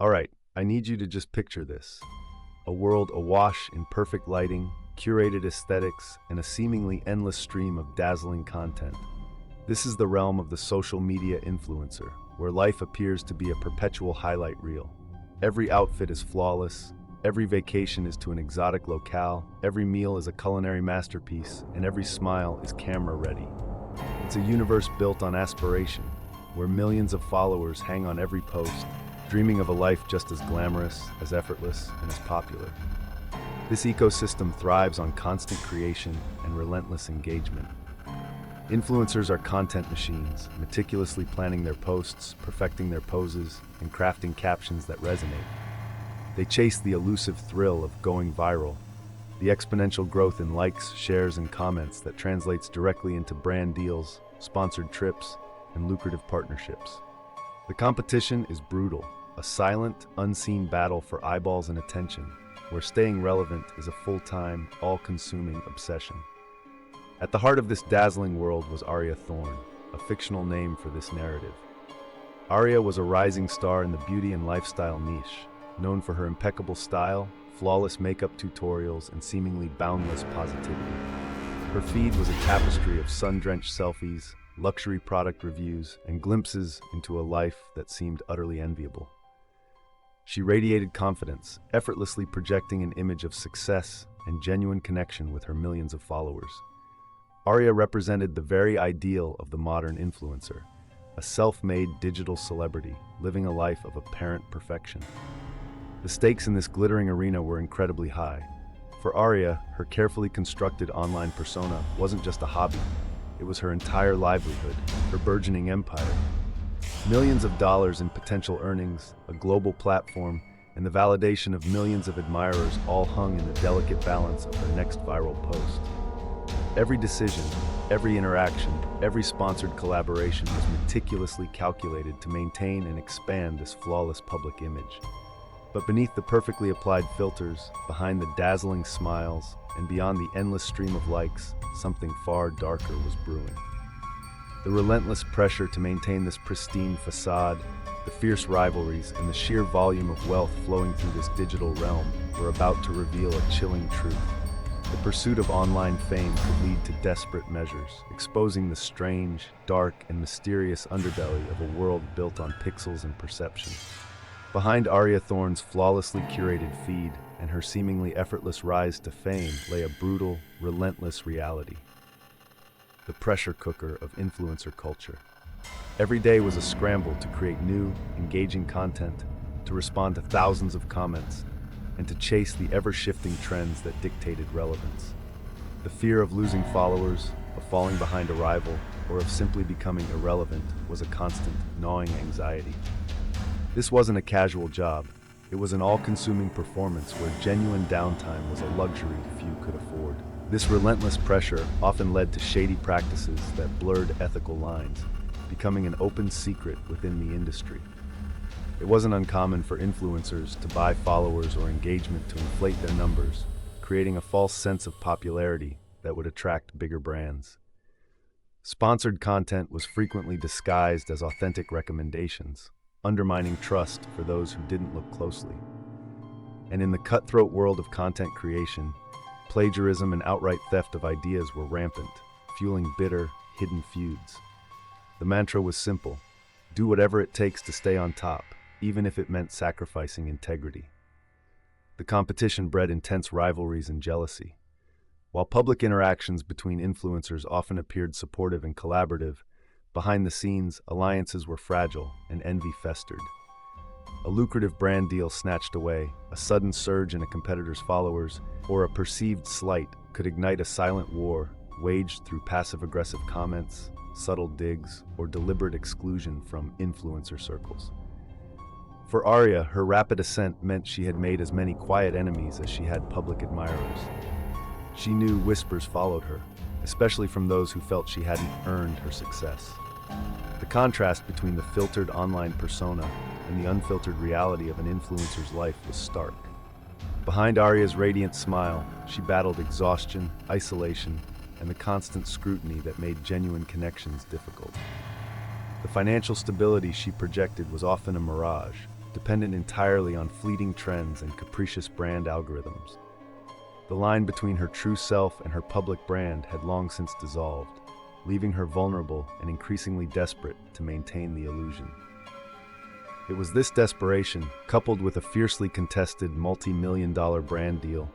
Alright, I need you to just picture this. A world awash in perfect lighting, curated aesthetics, and a seemingly endless stream of dazzling content. This is the realm of the social media influencer, where life appears to be a perpetual highlight reel. Every outfit is flawless, every vacation is to an exotic locale, every meal is a culinary masterpiece, and every smile is camera-ready. It's a universe built on aspiration, where millions of followers hang on every post, dreaming of a life just as glamorous, as effortless, and as popular. This ecosystem thrives on constant creation and relentless engagement. Influencers are content machines, meticulously planning their posts, perfecting their poses, and crafting captions that resonate. They chase the elusive thrill of going viral, the exponential growth in likes, shares, and comments that translates directly into brand deals, sponsored trips, and lucrative partnerships. The competition is brutal, a silent, unseen battle for eyeballs and attention, where staying relevant is a full-time, all-consuming obsession. At the heart of this dazzling world was Aria Thorne, a fictional name for this narrative. Aria was a rising star in the beauty and lifestyle niche, known for her impeccable style, flawless makeup tutorials, and seemingly boundless positivity. Her feed was a tapestry of sun-drenched selfies, luxury product reviews, and glimpses into a life that seemed utterly enviable. She radiated confidence, effortlessly projecting an image of success and genuine connection with her millions of followers. Aria represented the very ideal of the modern influencer, a self-made digital celebrity living a life of apparent perfection. The stakes in this glittering arena were incredibly high. For Aria, her carefully constructed online persona wasn't just a hobby. It was her entire livelihood, her burgeoning empire. Millions of dollars in potential earnings, a global platform, and the validation of millions of admirers all hung in the delicate balance of her next viral post. Every decision, every interaction, every sponsored collaboration was meticulously calculated to maintain and expand this flawless public image. But beneath the perfectly applied filters, behind the dazzling smiles, and beyond the endless stream of likes, something far darker was brewing. The relentless pressure to maintain this pristine facade, the fierce rivalries, and the sheer volume of wealth flowing through this digital realm were about to reveal a chilling truth. The pursuit of online fame could lead to desperate measures, exposing the strange, dark, and mysterious underbelly of a world built on pixels and perception. Behind Aria Thorne's flawlessly curated feed and her seemingly effortless rise to fame lay a brutal, relentless reality. The pressure cooker of influencer culture. Every day was a scramble to create new, engaging content, to respond to thousands of comments, and to chase the ever-shifting trends that dictated relevance. The fear of losing followers, of falling behind a rival, or of simply becoming irrelevant was a constant, gnawing anxiety. This wasn't a casual job. It was an all-consuming performance where genuine downtime was a luxury few could afford. This relentless pressure often led to shady practices that blurred ethical lines, becoming an open secret within the industry. It wasn't uncommon for influencers to buy followers or engagement to inflate their numbers, creating a false sense of popularity that would attract bigger brands. Sponsored content was frequently disguised as authentic recommendations, undermining trust for those who didn't look closely. And in the cutthroat world of content creation, plagiarism and outright theft of ideas were rampant, fueling bitter, hidden feuds. The mantra was simple: do whatever it takes to stay on top, even if it meant sacrificing integrity. The competition bred intense rivalries and jealousy. While public interactions between influencers often appeared supportive and collaborative, behind the scenes, alliances were fragile and envy festered. A lucrative brand deal snatched away, a sudden surge in a competitor's followers, or a perceived slight could ignite a silent war waged through passive-aggressive comments, subtle digs, or deliberate exclusion from influencer circles. For Aria, her rapid ascent meant she had made as many quiet enemies as she had public admirers. She knew whispers followed her, especially from those who felt she hadn't earned her success. The contrast between the filtered online persona and the unfiltered reality of an influencer's life was stark. Behind Aria's radiant smile, she battled exhaustion, isolation, and the constant scrutiny that made genuine connections difficult. The financial stability she projected was often a mirage, dependent entirely on fleeting trends and capricious brand algorithms. The line between her true self and her public brand had long since dissolved, leaving her vulnerable and increasingly desperate to maintain the illusion. It was this desperation, coupled with a fiercely contested multi-million-dollar brand deal,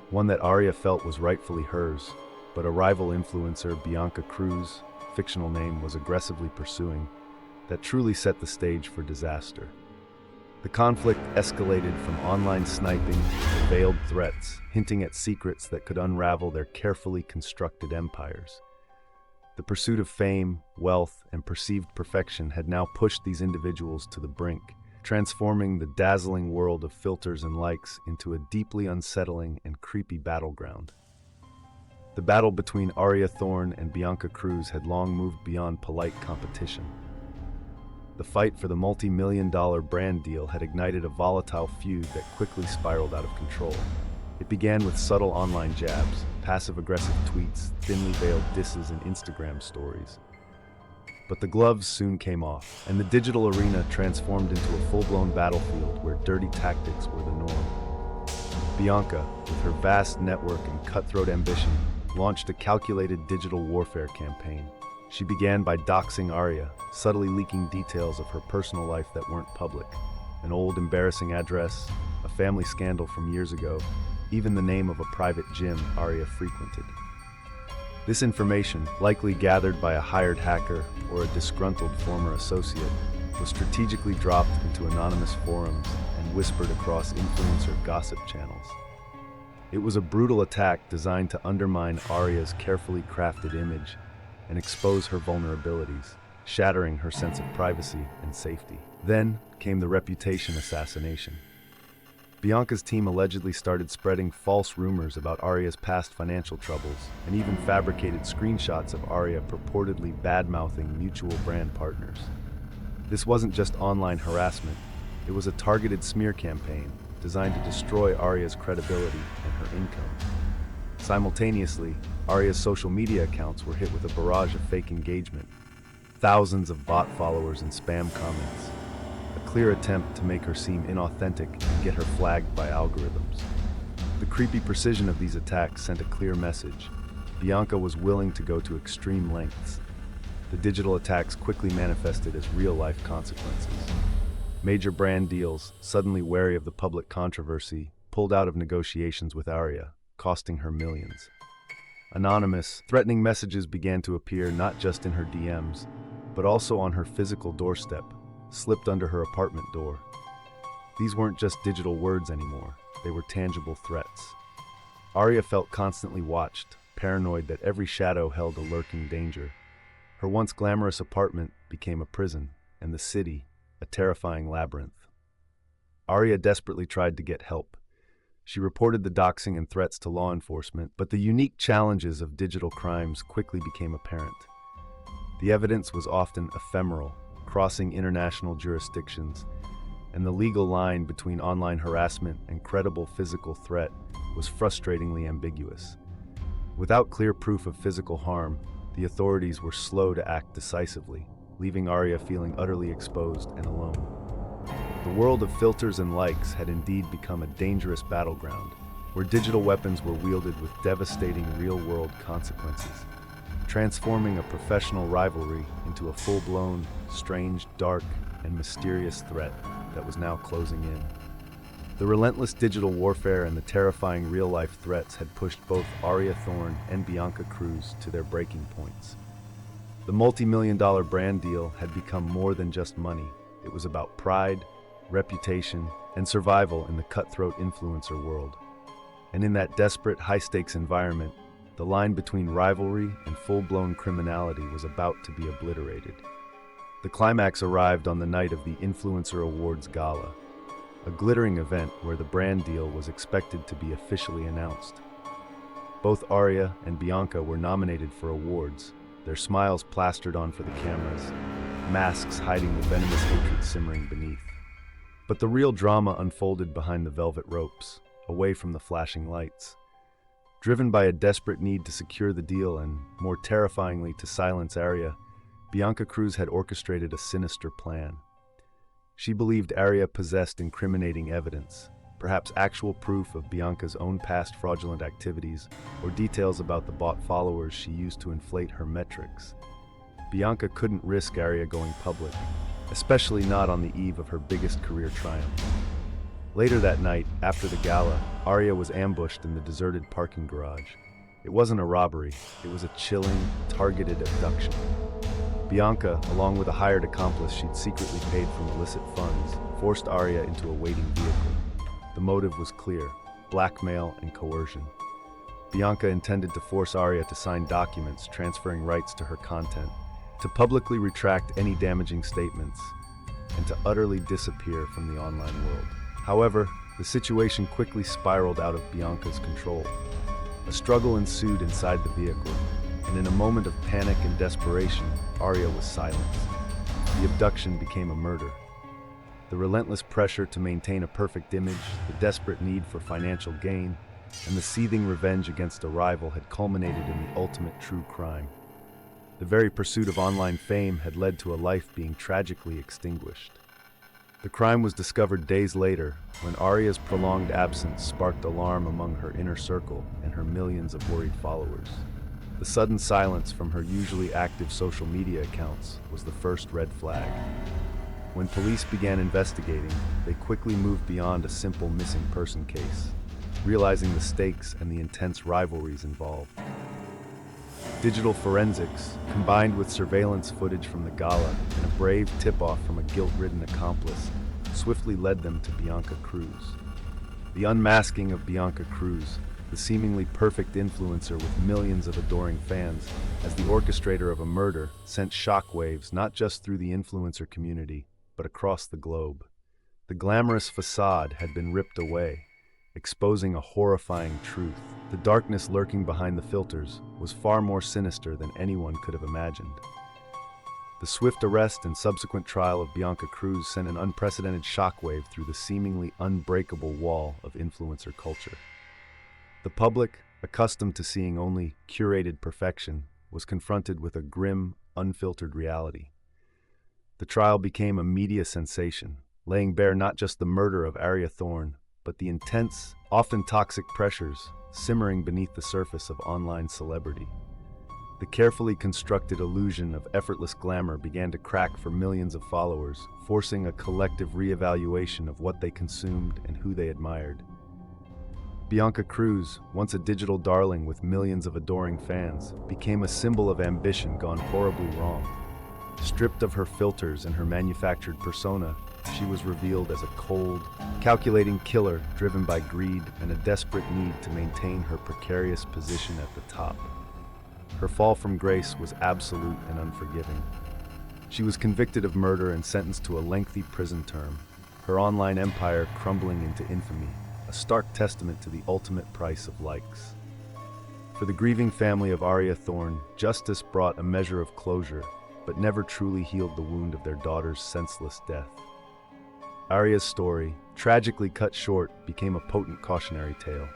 one that Aria felt was rightfully hers, but a rival influencer, Bianca Cruz, fictional name, was aggressively pursuing, that truly set the stage for disaster. The conflict escalated from online sniping to veiled threats, hinting at secrets that could unravel their carefully constructed empires. The pursuit of fame, wealth, and perceived perfection had now pushed these individuals to the brink, transforming the dazzling world of filters and likes into a deeply unsettling and creepy battleground. The battle between Aria Thorne and Bianca Cruz had long moved beyond polite competition. The fight for the multi-million-dollar brand deal had ignited a volatile feud that quickly spiraled out of control. It began with subtle online jabs, passive-aggressive tweets, thinly veiled disses, and Instagram stories. But the gloves soon came off, and the digital arena transformed into a full-blown battlefield where dirty tactics were the norm. Bianca, with her vast network and cutthroat ambition, launched a calculated digital warfare campaign. She began by doxing Aria, subtly leaking details of her personal life that weren't public. An old, embarrassing address, a family scandal from years ago, even the name of a private gym Aria frequented. This information, likely gathered by a hired hacker or a disgruntled former associate, was strategically dropped into anonymous forums and whispered across influencer gossip channels. It was a brutal attack designed to undermine Aria's carefully crafted image and expose her vulnerabilities, shattering her sense of privacy and safety. Then came the reputation assassination. Bianca's team allegedly started spreading false rumors about Aria's past financial troubles and even fabricated screenshots of Aria purportedly bad-mouthing mutual brand partners. This wasn't just online harassment, it was a targeted smear campaign designed to destroy Aria's credibility and her income. Simultaneously, Aria's social media accounts were hit with a barrage of fake engagement, thousands of bot followers and spam comments, a clear attempt to make her seem inauthentic and get her flagged by algorithms. The creepy precision of these attacks sent a clear message. Bianca was willing to go to extreme lengths. The digital attacks quickly manifested as real-life consequences. Major brand deals, suddenly wary of the public controversy, pulled out of negotiations with Aria, costing her millions. Anonymous, threatening messages began to appear not just in her DMs, but also on her physical doorstep, slipped under her apartment door. These weren't just digital words anymore, they were tangible threats. Aria felt constantly watched, paranoid that every shadow held a lurking danger. Her once glamorous apartment became a prison, and the city, a terrifying labyrinth. Aria desperately tried to get help. She reported the doxing and threats to law enforcement, but the unique challenges of digital crimes quickly became apparent. The evidence was often ephemeral, crossing international jurisdictions, and the legal line between online harassment and credible physical threat was frustratingly ambiguous. Without clear proof of physical harm, the authorities were slow to act decisively, leaving Aria feeling utterly exposed and alone. The world of filters and likes had indeed become a dangerous battleground, where digital weapons were wielded with devastating real-world consequences, transforming a professional rivalry into a full-blown, strange, dark, and mysterious threat that was now closing in. The relentless digital warfare and the terrifying real-life threats had pushed both Aria Thorne and Bianca Cruz to their breaking points. The multi-million-dollar brand deal had become more than just money. It was about pride, reputation, and survival in the cutthroat influencer world. And in that desperate, high-stakes environment, the line between rivalry and full-blown criminality was about to be obliterated. The climax arrived on the night of the Influencer Awards Gala, a glittering event where the brand deal was expected to be officially announced. Both Aria and Bianca were nominated for awards, their smiles plastered on for the cameras, masks hiding the venomous hatred simmering beneath. But the real drama unfolded behind the velvet ropes, away from the flashing lights. Driven by a desperate need to secure the deal and, more terrifyingly, to silence Aria, Bianca Cruz had orchestrated a sinister plan. She believed Aria possessed incriminating evidence, perhaps actual proof of Bianca's own past fraudulent activities or details about the bot followers she used to inflate her metrics. Bianca couldn't risk Aria going public, especially not on the eve of her biggest career triumph. Later that night, after the gala, Aria was ambushed in the deserted parking garage. It wasn't a robbery, it was a chilling, targeted abduction. Bianca, along with a hired accomplice she'd secretly paid from illicit funds, forced Aria into a waiting vehicle. The motive was clear: blackmail and coercion. Bianca intended to force Aria to sign documents transferring rights to her content, to publicly retract any damaging statements, and to utterly disappear from the online world. However, the situation quickly spiraled out of Bianca's control. A struggle ensued inside the vehicle, and in a moment of panic and desperation, Aria was silenced. The abduction became a murder. The relentless pressure to maintain a perfect image, the desperate need for financial gain, and the seething revenge against a rival had culminated in the ultimate true crime. The very pursuit of online fame had led to a life being tragically extinguished. The crime was discovered days later, when Aria's prolonged absence sparked alarm among her inner circle and her millions of worried followers. The sudden silence from her usually active social media accounts was the first red flag. When police began investigating, they quickly moved beyond a simple missing person case, realizing the stakes and the intense rivalries involved. Digital forensics, combined with surveillance footage from the gala and a brave tip-off from a guilt-ridden accomplice, swiftly led them to Bianca Cruz. The unmasking of Bianca Cruz, the seemingly perfect influencer with millions of adoring fans, as the orchestrator of a murder, sent shockwaves not just through the influencer community, but across the globe. The glamorous facade had been ripped away, exposing a horrifying truth. The darkness lurking behind the filters was far more sinister than anyone could have imagined. The swift arrest and subsequent trial of Bianca Cruz sent an unprecedented shockwave through the seemingly unbreakable wall of influencer culture. The public, accustomed to seeing only curated perfection, was confronted with a grim, unfiltered reality. The trial became a media sensation, laying bare not just the murder of Aria Thorne, but the intense, often toxic pressures simmering beneath the surface of online celebrity. The carefully constructed illusion of effortless glamour began to crack for millions of followers, forcing a collective reevaluation of what they consumed and who they admired. Bianca Cruz, once a digital darling with millions of adoring fans, became a symbol of ambition gone horribly wrong. Stripped of her filters and her manufactured persona, she was revealed as a cold, calculating killer driven by greed and a desperate need to maintain her precarious position at the top. Her fall from grace was absolute and unforgiving. She was convicted of murder and sentenced to a lengthy prison term, her online empire crumbling into infamy, a stark testament to the ultimate price of likes. For the grieving family of Aria Thorne, justice brought a measure of closure, but never truly healed the wound of their daughter's senseless death. Aria's story, tragically cut short, became a potent cautionary tale.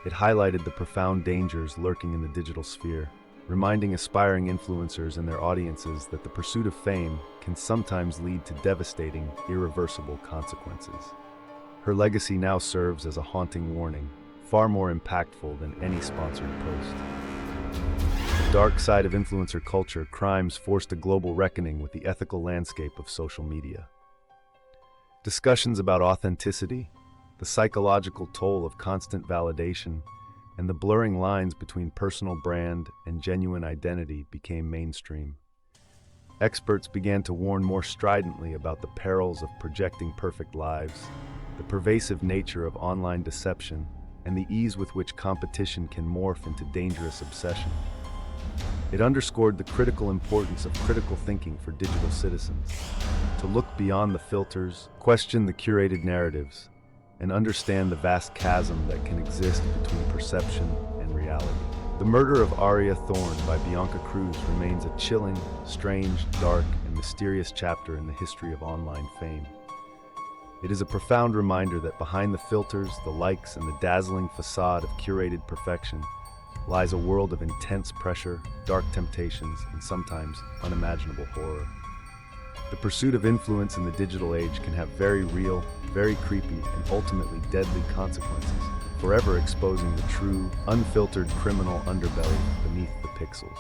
It highlighted the profound dangers lurking in the digital sphere, reminding aspiring influencers and their audiences that the pursuit of fame can sometimes lead to devastating, irreversible consequences. Her legacy now serves as a haunting warning, far more impactful than any sponsored post. The dark side of influencer culture crimes forced a global reckoning with the ethical landscape of social media. Discussions about authenticity, the psychological toll of constant validation, and the blurring lines between personal brand and genuine identity became mainstream. Experts began to warn more stridently about the perils of projecting perfect lives, the pervasive nature of online deception, and the ease with which competition can morph into dangerous obsession. It underscored the critical importance of critical thinking for digital citizens, to look beyond the filters, question the curated narratives, and understand the vast chasm that can exist between perception and reality. The murder of Aria Thorne by Bianca Cruz remains a chilling, strange, dark, and mysterious chapter in the history of online fame. It is a profound reminder that behind the filters, the likes, and the dazzling facade of curated perfection lies a world of intense pressure, dark temptations, and sometimes unimaginable horror. The pursuit of influence in the digital age can have very real, very creepy, and ultimately deadly consequences, forever exposing the true, unfiltered criminal underbelly beneath the pixels.